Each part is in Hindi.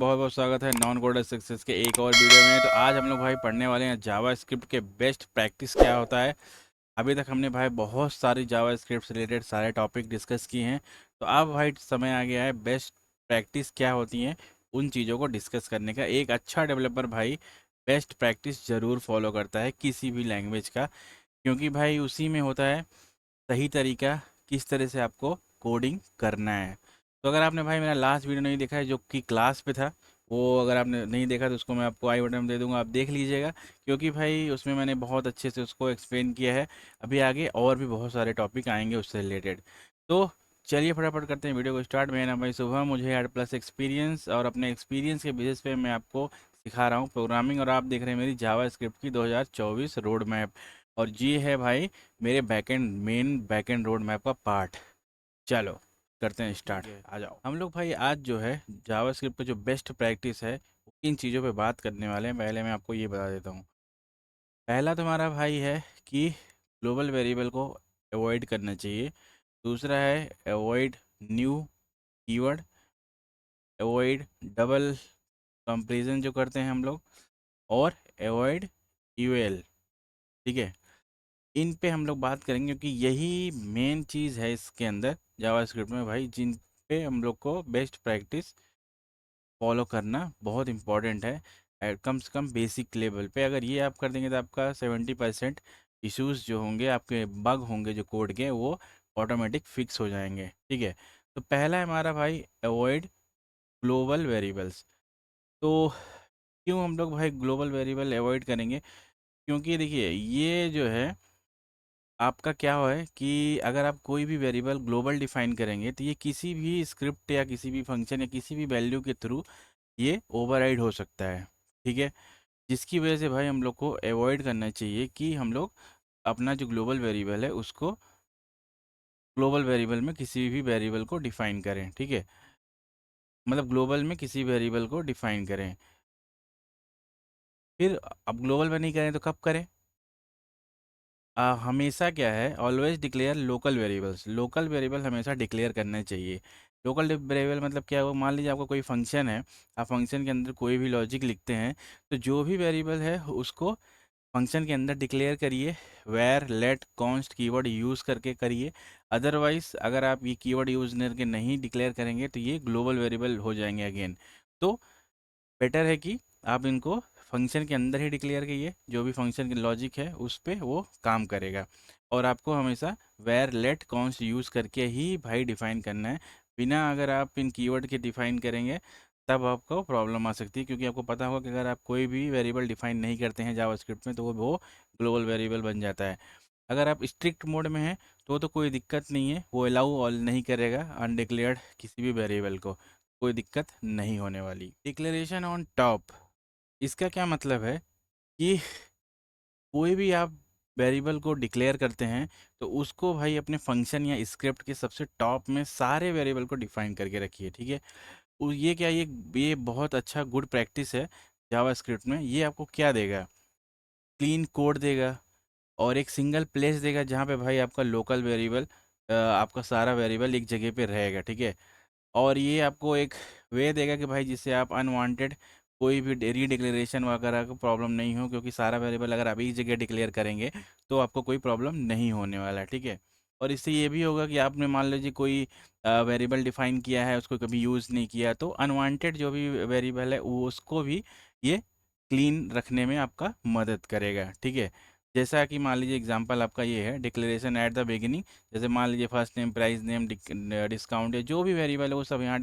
बहुत बहुत स्वागत है नॉन कोडर सक्सेस के एक और वीडियो में। तो आज हम लोग भाई पढ़ने वाले हैं जावा स्क्रिप्ट के बेस्ट प्रैक्टिस क्या होता है। अभी तक हमने भाई बहुत सारी जावा स्क्रिप्ट से रिलेटेड सारे टॉपिक डिस्कस किए हैं। तो अब भाई समय आ गया है बेस्ट प्रैक्टिस क्या होती है उन चीज़ों को डिस्कस करने का। एक अच्छा डेवलपर भाई बेस्ट प्रैक्टिस ज़रूर फॉलो करता है किसी भी लैंग्वेज का, क्योंकि भाई उसी में होता है सही तरीका किस तरह से आपको कोडिंग करना है। तो अगर आपने भाई मेरा लास्ट वीडियो नहीं देखा है जो कि क्लास पे था, वो अगर आपने नहीं देखा तो उसको मैं आपको आई बटन में दे दूंगा, आप देख लीजिएगा, क्योंकि भाई उसमें मैंने बहुत अच्छे से उसको एक्सप्लेन किया है। अभी आगे और भी बहुत सारे टॉपिक आएंगे उससे रिलेटेड। तो चलिए फटाफट करते हैं वीडियो को स्टार्ट। मेरा नाम भाई शुभम, मुझे 8+ एक्सपीरियंस, और अपने एक्सपीरियंस के बेसिस पे मैं आपको सिखा रहा हूँ प्रोग्रामिंग, और आप देख रहे हैं मेरी जावा स्क्रिप्ट की 2024 रोड मैप। और ये है भाई मेरे backend main backend road map का पार्ट। चलो करते हैं स्टार्ट, आ जाओ। हम लोग भाई आज जो है जावास्क्रिप्ट पे जो बेस्ट प्रैक्टिस है इन चीज़ों पे बात करने वाले हैं। पहले मैं आपको ये बता देता हूँ। पहला तुम्हारा भाई है कि ग्लोबल वेरिएबल को अवॉइड करना चाहिए। दूसरा है avoid new keyword, avoid double comparison जो करते हैं हम लोग, और अवॉइड यूएल। ठीक है, इन पे हम लोग बात करेंगे क्योंकि यही मेन चीज़ है इसके अंदर जावास्क्रिप्ट में भाई, जिन पे हम लोग को बेस्ट प्रैक्टिस फॉलो करना बहुत इंपॉर्टेंट है। कम से कम बेसिक लेवल पे अगर ये आप कर देंगे तो आपका 70% इश्यूज जो होंगे, आपके बग होंगे जो कोड के, वो ऑटोमेटिक फिक्स हो जाएंगे। ठीक है, तो पहला है हमारा भाई अवॉइड ग्लोबल वेरिएबल्स। तो क्यों हम लोग भाई ग्लोबल वेरिएबल अवॉइड करेंगे? क्योंकि देखिए ये जो है आपका क्या है कि अगर आप कोई भी वेरिएबल ग्लोबल डिफाइन करेंगे तो ये किसी भी स्क्रिप्ट या किसी भी फंक्शन या किसी भी वैल्यू के थ्रू ये ओवरराइड हो सकता है। ठीक है, जिसकी वजह से भाई हम लोग को अवॉइड करना चाहिए कि हम लोग अपना जो ग्लोबल वेरिएबल है उसको ग्लोबल वेरिएबल में किसी भी वेरिएबल को डिफाइन करें। ठीक है, मतलब ग्लोबल में किसी वेरिएबल को डिफाइन करें। फिर अब ग्लोबल में नहीं करें तो कब करें? हमेशा क्या है, always declare local variables. Local variable हमेशा डिक्लेयर करना चाहिए। लोकल वेरिएबल मतलब क्या हो, मान लीजिए आपका कोई फंक्शन है, आप फंक्शन के अंदर कोई भी लॉजिक लिखते हैं, तो जो भी वेरिएबल है उसको फंक्शन के अंदर डिक्लेयर करिए। Var let const keyword use करके करिए। अदरवाइज अगर आप ये कीवर्ड यूज़ करके नहीं डिक्लेयर करेंगे तो ये ग्लोबल वेरिएबल हो जाएंगे अगेन। तो बेटर है कि आप इनको फंक्शन के अंदर ही डिक्लेयर कीजिए, जो भी फंक्शन की लॉजिक है उस पे वो काम करेगा। और आपको हमेशा वेर लेट कॉन्स्ट यूज़ करके ही भाई डिफाइन करना है। बिना अगर आप इन कीवर्ड के डिफाइन करेंगे तब आपको प्रॉब्लम आ सकती है, क्योंकि आपको पता होगा कि अगर आप कोई भी वेरिएबल डिफाइन नहीं करते हैं जावास्क्रिप्ट में तो वो ग्लोबल वेरिएबल बन जाता है। अगर आप स्ट्रिक्ट मोड में हैं तो कोई दिक्कत नहीं है, वो अलाउ ऑल नहीं करेगा अनडिक्लेयर्ड किसी भी वेरिएबल को, कोई दिक्कत नहीं होने वाली। डिक्लेरेशन ऑन टॉप, इसका क्या मतलब है कि कोई भी आप वेरिएबल को डिक्लेयर करते हैं तो उसको भाई अपने फंक्शन या स्क्रिप्ट के सबसे टॉप में सारे वेरिएबल को डिफाइन करके रखिए। ठीक है, ये क्या, ये बहुत अच्छा गुड प्रैक्टिस है जावा स्क्रिप्ट में। ये आपको क्या देगा, क्लीन कोड देगा, और एक सिंगल प्लेस देगा जहाँ पे भाई आपका लोकल वेरिएबल, आपका सारा वेरिएबल एक जगह पे रहेगा। ठीक है, और ये आपको एक वे देगा कि भाई जिससे आप अनवांटेड कोई भी रीडिक्लेरेशन वगैरह का प्रॉब्लम नहीं हो, क्योंकि सारा वेरिएबल अगर आप एक जगह डिक्लेयर करेंगे तो आपको कोई प्रॉब्लम नहीं होने वाला है। ठीक है, और इससे ये भी होगा कि आपने मान लीजिए कोई वेरिएबल डिफाइन किया है, उसको कभी यूज़ नहीं किया, तो अनवांटेड जो भी वेरिएबल है वो उसको भी ये क्लीन रखने में आपका मदद करेगा। ठीक है, जैसा कि मान लीजिए एग्जांपल आपका ये है डिक्लेरेशन एट द बिगिनिंग। जैसे मान लीजिए first name, price name, discount है, जो भी वेरिएबल है वो सब यहाँ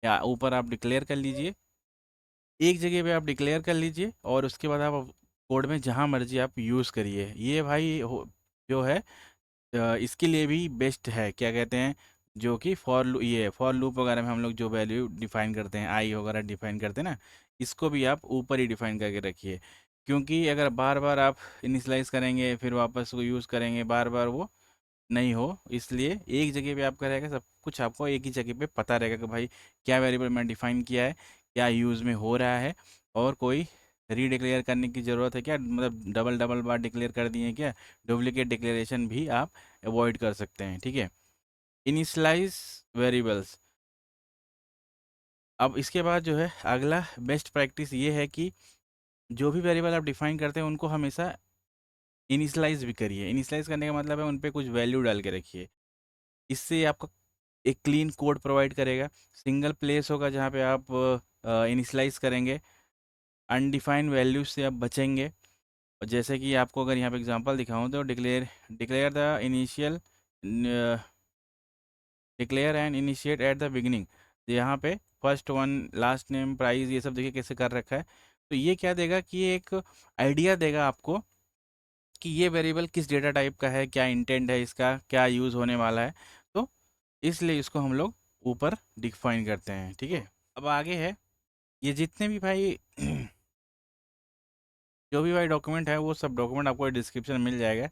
या ऊपर आप डिक्लेयर कर लीजिए। एक जगह पे आप डिक्लेयर कर लीजिए और उसके बाद आप कोड में जहाँ मर्जी आप यूज़ करिए। ये भाई जो है इसके लिए भी बेस्ट है, क्या कहते हैं, जो कि ये फॉर लूप वगैरह में हम लोग जो वैल्यू डिफाइन करते हैं, आई वगैरह डिफाइन करते हैं ना, इसको भी आप ऊपर ही डिफाइन करके रखिए। क्योंकि अगर बार बार आप इनिशलाइज करेंगे फिर वापस वो यूज़ करेंगे, बार बार वो नहीं हो, इसलिए एक जगह पे आपका रहेगा सब कुछ, आपको एक ही जगह पे पता रहेगा कि भाई क्या वेरिएबल मैंने डिफाइन किया है, क्या यूज़ में हो रहा है, और कोई रीडिक्लेयर करने की ज़रूरत है क्या, मतलब डबल डबल बार डिक्लेयर कर दिए हैं क्या। डुप्लीकेट डिक्लेरेशन भी आप अवॉइड कर सकते हैं। ठीक है, इनिशलाइज वेरिएबल्स, अब इसके बाद जो है अगला बेस्ट प्रैक्टिस ये है कि जो भी वेरिएबल आप डिफाइन करते हैं उनको हमेशा इनिशलाइज भी करिए। इनिशलाइज करने का मतलब है उन पे कुछ वैल्यू डाल के रखिए। इससे आपका एक क्लीन कोड प्रोवाइड करेगा। सिंगल प्लेस होगा जहाँ पे आप इनिशलाइज करेंगे। अनडिफाइंड वैल्यूज से आप बचेंगे। और जैसे कि आपको अगर यहाँ पे एग्जांपल दिखाऊं तो declare declare the initial declare and initiate at the beginning. यहाँ पे first one last name price ये सब देखिए कैसे कर रखा है। तो ये क्या देगा कि ये एक आइडिया देगा आपको कि ये वेरिएबल किस डेटा टाइप का है, क्या इंटेंट है इसका, क्या यूज़ होने वाला है। तो इसलिए इसको हम लोग ऊपर डिफाइन करते हैं। ठीक है, अब आगे है ये जितने भी भाई जो भी भाई डॉक्यूमेंट है वो सब डॉक्यूमेंट आपको डिस्क्रिप्शन मिल जाएगा।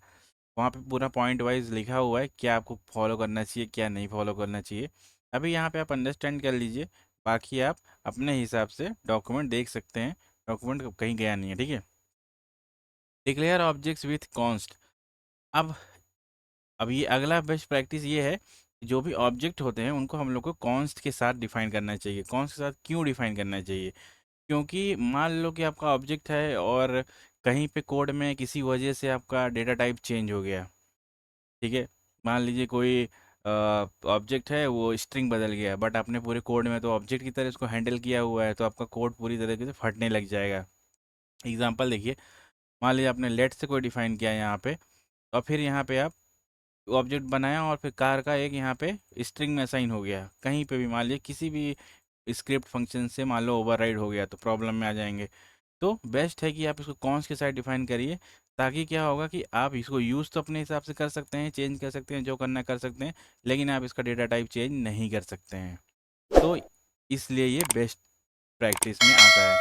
वहाँ पे पूरा पॉइंट वाइज लिखा हुआ है क्या आपको फॉलो करना चाहिए क्या नहीं फॉलो करना चाहिए। अभी यहाँ पे आप अंडरस्टैंड कर लीजिए, बाकी आप अपने हिसाब से डॉक्यूमेंट देख सकते हैं। डॉक्यूमेंट कहीं गया नहीं है। ठीक है, डिक्लेयर ऑब्जेक्ट्स विथ कॉन्स्ट। अब अब ये अगला बेस्ट प्रैक्टिस ये है कि जो भी ऑब्जेक्ट होते हैं उनको हम लोग को कॉन्स्ट के साथ डिफाइन करना चाहिए। कॉन्स्ट के साथ क्यों डिफाइन करना चाहिए? क्योंकि मान लो कि आपका ऑब्जेक्ट है और कहीं पे कोड में किसी वजह से आपका डेटा टाइप चेंज हो गया। ठीक है, मान लीजिए कोई ऑब्जेक्ट है वो स्ट्रिंग बदल गया, बट आपने पूरे कोड में तो ऑब्जेक्ट की तरह इसको हैंडल किया हुआ है, तो आपका कोड पूरी तरीके से फटने लग जाएगा। एग्जांपल देखिए, मान लीजिए आपने लेट से कोई डिफाइन किया यहाँ पे, और फिर यहाँ पे आप ऑब्जेक्ट बनाया और फिर कार का एक यहाँ पे स्ट्रिंग में असाइन हो गया, कहीं पे भी मान लीजिए किसी भी स्क्रिप्ट फंक्शन से मान लो ओवरराइड हो गया, तो प्रॉब्लम में आ जाएंगे। तो बेस्ट है कि आप इसको कॉन्स के साथ डिफाइन करिए, ताकि क्या होगा कि आप इसको यूज़ तो अपने हिसाब से कर सकते हैं, चेंज कर सकते हैं, जो करना है कर सकते हैं, लेकिन आप इसका डेटा टाइप चेंज नहीं कर सकते हैं। तो इसलिए ये बेस्ट प्रैक्टिस में आता है।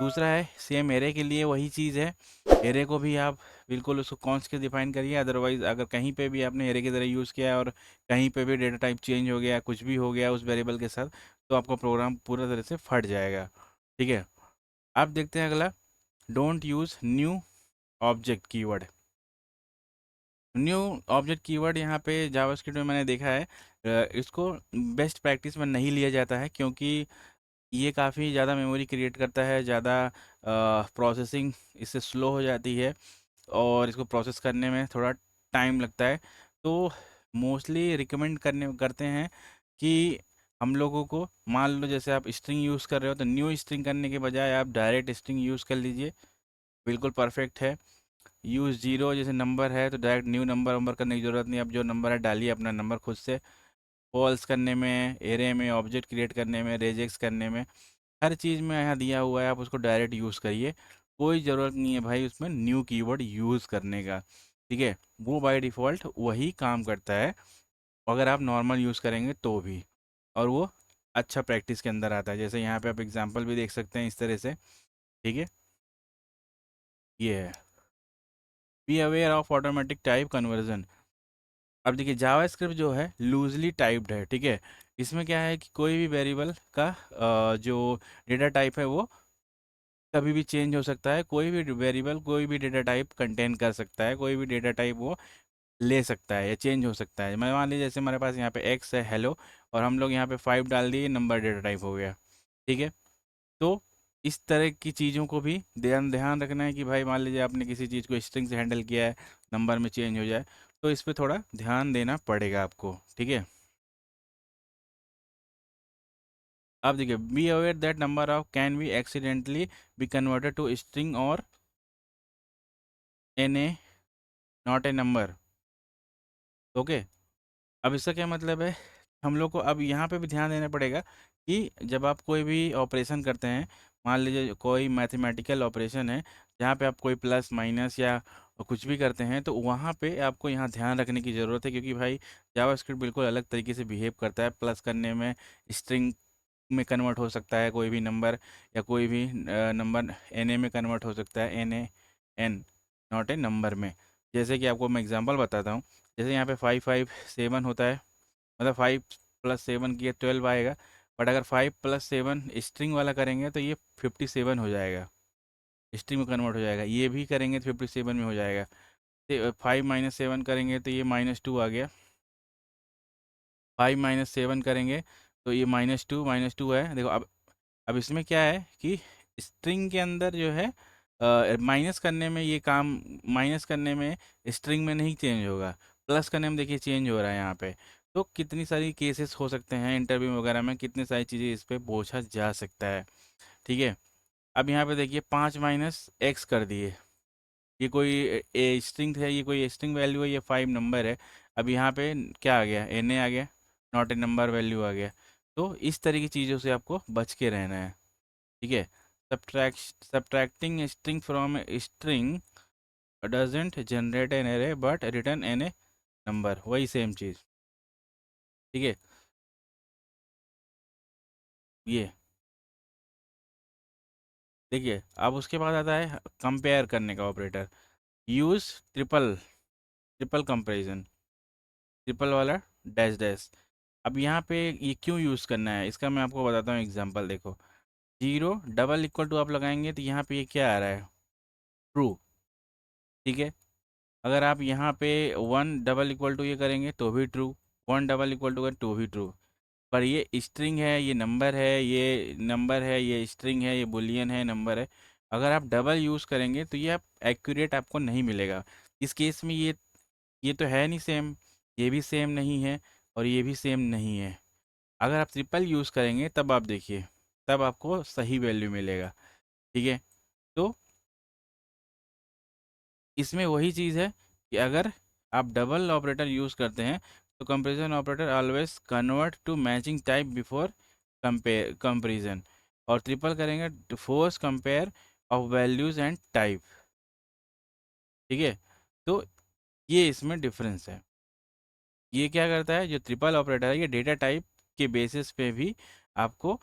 दूसरा है सेम एरे के लिए वही चीज़ है। एरे को भी आप बिल्कुल उसको कॉन्स के डिफाइन करिए, अदरवाइज अगर कहीं पे भी आपने एरे की तरह यूज़ किया है और कहीं पे भी डेटा टाइप चेंज हो गया, कुछ भी हो गया उस वेरिएबल के साथ, तो आपका प्रोग्राम पूरा तरह से फट जाएगा। ठीक है, अब देखते हैं अगला, don't use new object keyword. New object keyword यहाँ पे जावास्क्रिप्ट में मैंने देखा है इसको बेस्ट प्रैक्टिस में नहीं लिया जाता है, क्योंकि ये काफ़ी ज़्यादा मेमोरी क्रिएट करता है, ज़्यादा प्रोसेसिंग इससे स्लो हो जाती है, और इसको प्रोसेस करने में थोड़ा टाइम लगता है। तो मोस्टली रिकमेंड करते हैं कि हम लोगों को, मान लो जैसे आप स्ट्रिंग यूज़ कर रहे हो तो न्यू स्ट्रिंग करने के बजाय आप डायरेक्ट स्ट्रिंग यूज़ कर लीजिए, बिल्कुल परफेक्ट है। यूज़ जीरो जैसे नंबर है तो डायरेक्ट न्यू नंबर वंबर करने की ज़रूरत नहीं, अब जो नंबर है डालिए अपना नंबर खुद से। कॉल्स करने में, एरे में, ऑब्जेक्ट क्रिएट करने में, रेजेक्स करने में, हर चीज़ में यहाँ दिया हुआ है, आप उसको डायरेक्ट यूज़ करिए। कोई ज़रूरत नहीं है भाई उसमें न्यू कीवर्ड यूज़ करने का। ठीक है, वो बाय डिफ़ॉल्ट वही काम करता है अगर आप नॉर्मल यूज़ करेंगे तो भी, और वो अच्छा प्रैक्टिस के अंदर आता है। जैसे यहाँ पे आप एग्जांपल भी देख सकते हैं इस तरह से। ठीक है, ये है be aware of automatic type conversion. अब देखिए जावास्क्रिप्ट जो है लूजली टाइप्ड है। ठीक है, इसमें क्या है कि कोई भी वेरिएबल का जो डेटा टाइप है वो कभी भी चेंज हो सकता है। कोई भी वेरिएबल कोई भी डेटा टाइप कंटेन कर सकता है, कोई भी डेटा टाइप वो ले सकता है या चेंज हो सकता है। मैं मान लीजिए जैसे हमारे पास यहाँ पे एक्स है हेलो, और हम लोग यहाँ पे 5 डाल दिए, नंबर डेटा टाइप हो गया। ठीक है, तो इस तरह की चीज़ों को भी ध्यान ध्यान रखना है कि भाई मान लीजिए आपने किसी चीज़ को स्ट्रिंग से हैंडल किया है, नंबर में चेंज हो जाए, तो इस पे थोड़ा ध्यान देना पड़ेगा आपको। ठीक है, अब देखिए be aware that number of can be accidentally be converted to string और N A not a number. Okay, अब इसका क्या मतलब है, हम लोग को अब यहाँ पे भी ध्यान देना पड़ेगा कि जब आप कोई भी ऑपरेशन करते हैं, मान लीजिए कोई मैथमेटिकल ऑपरेशन है जहाँ पे आप कोई प्लस माइनस या कुछ भी करते हैं, तो वहाँ पे आपको यहाँ ध्यान रखने की ज़रूरत है, क्योंकि भाई जावास्क्रिप्ट बिल्कुल अलग तरीके से बिहेव करता है। प्लस करने में स्ट्रिंग में कन्वर्ट हो सकता है कोई भी नंबर, या कोई भी नंबर एन ए में कन्वर्ट हो सकता है, N A N not a number में। जैसे कि आपको मैं एग्जांपल बताता हूँ, जैसे यहाँ पे 557 होता है, मतलब 5 + 7 किए 12 आएगा, बट अगर 5 + 7 स्ट्रिंग वाला करेंगे तो ये 57 हो जाएगा, स्ट्रिंग में कन्वर्ट हो जाएगा। ये भी करेंगे तो 57 में हो जाएगा। 5 - 7 करेंगे तो ये -2 आ गया। 5 - 7 करेंगे तो ये -2 है, देखो अब अब इसमें क्या है कि स्ट्रिंग के अंदर जो है माइनस करने में ये काम, माइनस करने में स्ट्रिंग में नहीं चेंज होगा, प्लस करने में देखिए चेंज हो रहा है यहाँ पे। तो कितनी सारी केसेस हो सकते हैं इंटरव्यू वगैरह में, कितनी सारी चीज़ें इस पे पूछा जा सकता है। ठीक है। अब यहाँ पे देखिए 5 - x कर दिए, ये कोई ए स्ट्रिंग है, ये कोई स्ट्रिंग वैल्यू है, ये 5 नंबर है। अब यहाँ पे क्या आ गया, एन ए आ गया, नॉट ए नंबर वैल्यू आ गया। तो इस तरह की चीज़ों से आपको बच के रहना है। ठीक है। Subtracting string from string doesn't generate an array but return an a number, वही सेम चीज़। ठीक है। ये देखिए, अब उसके बाद आता है कंपेयर करने का operator. Use triple, triple comparison, triple वाला डैश डैश। अब यहाँ पे ये क्यों यूज़ करना है इसका मैं आपको बताता हूँ एग्जांपल। देखो, 0 डबल इक्वल टू आप लगाएंगे तो यहाँ पे ये क्या आ रहा है, ट्रू। ठीक है। अगर आप यहाँ पे 1 डबल इक्वल टू ये करेंगे तो भी ट्रू, 1 डबल इक्वल टू तो भी ट्रू। पर ये स्ट्रिंग है, ये नंबर है, ये नंबर है, ये स्ट्रिंग है, ये बुलियन है, नंबर है। अगर आप डबल यूज़ करेंगे तो ये आप एक्यूरेट आपको नहीं मिलेगा। इस केस में ये तो है नहीं सेम, ये भी सेम नहीं है, और ये भी सेम नहीं है। अगर आप ट्रिपल यूज़ करेंगे तब आप देखिए, तब आपको सही वैल्यू मिलेगा। ठीक है। तो इसमें वही चीज़ है कि अगर आप डबल ऑपरेटर यूज़ करते हैं तो comparison operator always convert to matching type before compare comparison, और ट्रिपल करेंगे to force compare of values and type. ठीक है। तो ये इसमें डिफरेंस है। ये क्या करता है, जो ट्रिपल ऑपरेटर है ये डेटा टाइप के बेसिस पे भी आपको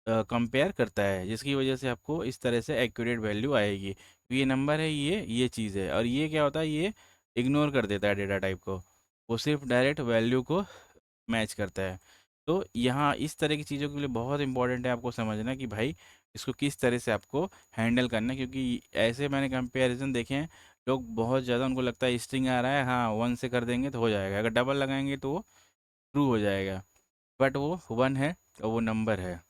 कंपेयर करता है, जिसकी वजह से आपको इस तरह से एक्यूरेट वैल्यू आएगी। तो ये नंबर है, ये चीज़ है, और ये क्या होता है, ये इग्नोर कर देता है डेटा टाइप को, वो सिर्फ डायरेक्ट वैल्यू को मैच करता है। तो यहाँ इस तरह की चीज़ों के लिए बहुत इंपॉर्टेंट है आपको समझना कि भाई इसको किस तरह से आपको हैंडल करना है, क्योंकि ऐसे मैंने कंपैरिजन देखे हैं, लोग बहुत ज़्यादा उनको लगता है स्ट्रिंग आ रहा है, हाँ 1 से कर देंगे तो हो जाएगा, अगर डबल लगाएंगे तो वो ट्रू हो जाएगा, बट वो 1 है और वो नंबर है।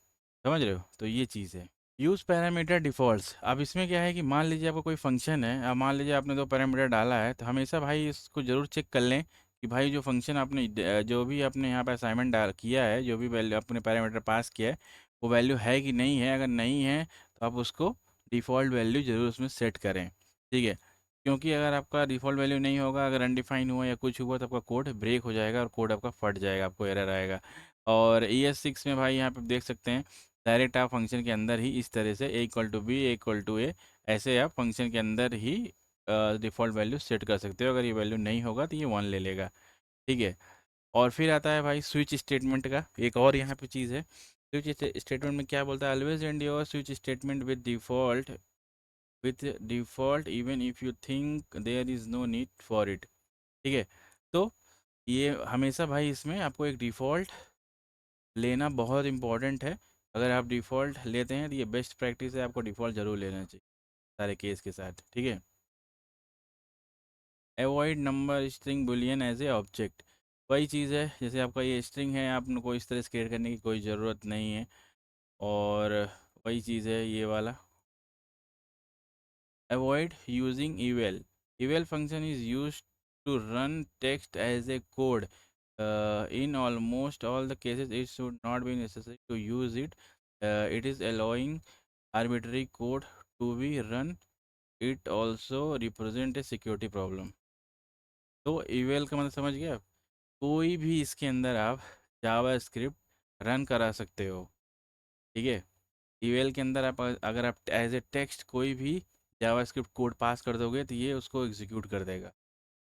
समझ रहे हो, तो ये चीज़ है। Use parameter defaults. अब इसमें क्या है कि मान लीजिए आपका कोई फंक्शन है, अब मान लीजिए आपने 2 पैरामीटर डाला है, तो हमेशा भाई इसको ज़रूर चेक कर लें कि भाई जो फंक्शन आपने जो भी आपने यहाँ पे असाइनमेंट डाल किया है, जो भी वैल्यू अपने पैरामीटर पास किया है, वो वैल्यू है कि नहीं है। अगर नहीं है तो आप उसको डिफ़ॉल्ट वैल्यू ज़रूर उसमें सेट करें। ठीक है। क्योंकि अगर आपका डिफ़ॉल्ट वैल्यू नहीं होगा, अगर अनडिफाइन हुआ या कुछ हुआ, तो आपका कोड ब्रेक हो जाएगा और कोड आपका फट जाएगा, आपको एरर आएगा। और ES6 में भाई यहाँ पे देख सकते हैं, डायरेक्ट आप फंक्शन के अंदर ही इस तरह से A=B, A=A, ऐसे आप फंक्शन के अंदर ही डिफ़ॉल्ट वैल्यू सेट कर सकते हो। अगर ये वैल्यू नहीं होगा तो ये 1 ले लेगा। ठीक है। और फिर आता है भाई स्विच स्टेटमेंट का एक और यहाँ पे चीज़ है। स्विच स्टेटमेंट में क्या बोलता है, always end your switch statement with default even if you think there is no need for it. ठीक है। तो ये हमेशा भाई इसमें आपको एक डिफ़ॉल्ट लेना बहुत इंपॉर्टेंट है। अगर आप डिफ़ॉल्ट लेते हैं तो ये बेस्ट प्रैक्टिस है, आपको डिफ़ॉल्ट ज़रूर लेना चाहिए सारे केस के साथ। ठीक है। Avoid number string boolean as a object. वही चीज़ है, जैसे आपका ये स्ट्रिंग है, आपको इस तरह से क्रिएट करने की कोई ज़रूरत नहीं है। और वही चीज़ है ये वाला, avoid using eval। eval function is used to run text as a code. In almost all the cases it should not be necessary to use it. It is allowing arbitrary code to be run. It also represent a security problem. तो eval का मतलब समझ गया आप? कोई भी इसके अंदर आप जावा स्क्रिप्ट रन करा सकते हो। ठीक है। ईवेल के अंदर आप अगर आप एज ए टेक्स्ट कोई भी जावास्क्रिप्ट कोड पास कर दोगे तो ये उसको एग्जीक्यूट कर देगा।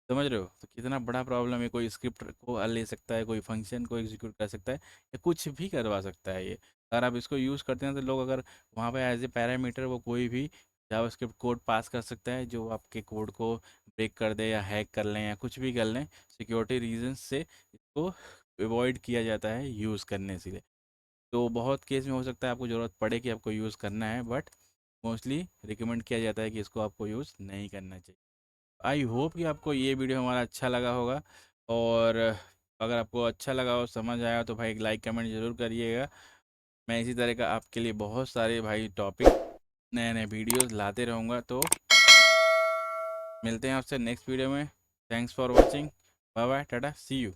समझ रहे हो, तो कितना बड़ा प्रॉब्लम है, कोई स्क्रिप्ट को ले सकता है, कोई फंक्शन को एग्जीक्यूट कर सकता है, या कुछ भी करवा सकता है ये। अगर आप इसको यूज़ करते हैं तो लोग अगर वहाँ पे एज ए पैरामीटर वो कोई भी जावास्क्रिप्ट कोड पास कर सकता है जो आपके कोड को ब्रेक कर दे या हैक कर लें या कुछ भी कर लें, सिक्योरिटी रीजंस से इसको अवॉइड किया जाता है यूज़ करने से। तो बहुत केस में हो सकता है आपको ज़रूरत पड़े कि आपको यूज़ करना है, बट मोस्टली रिकमेंड किया जाता है कि इसको आपको यूज़ नहीं करना चाहिए। आई होप कि आपको ये वीडियो हमारा अच्छा लगा होगा, और अगर आपको अच्छा लगा और समझ आया तो भाई एक लाइक कमेंट ज़रूर करिएगा। मैं इसी तरह का आपके लिए बहुत सारे भाई टॉपिक, नए नए वीडियोस लाते रहूँगा। तो मिलते हैं आपसे नेक्स्ट वीडियो में। Thanks for watching. Bye bye, tata, see you.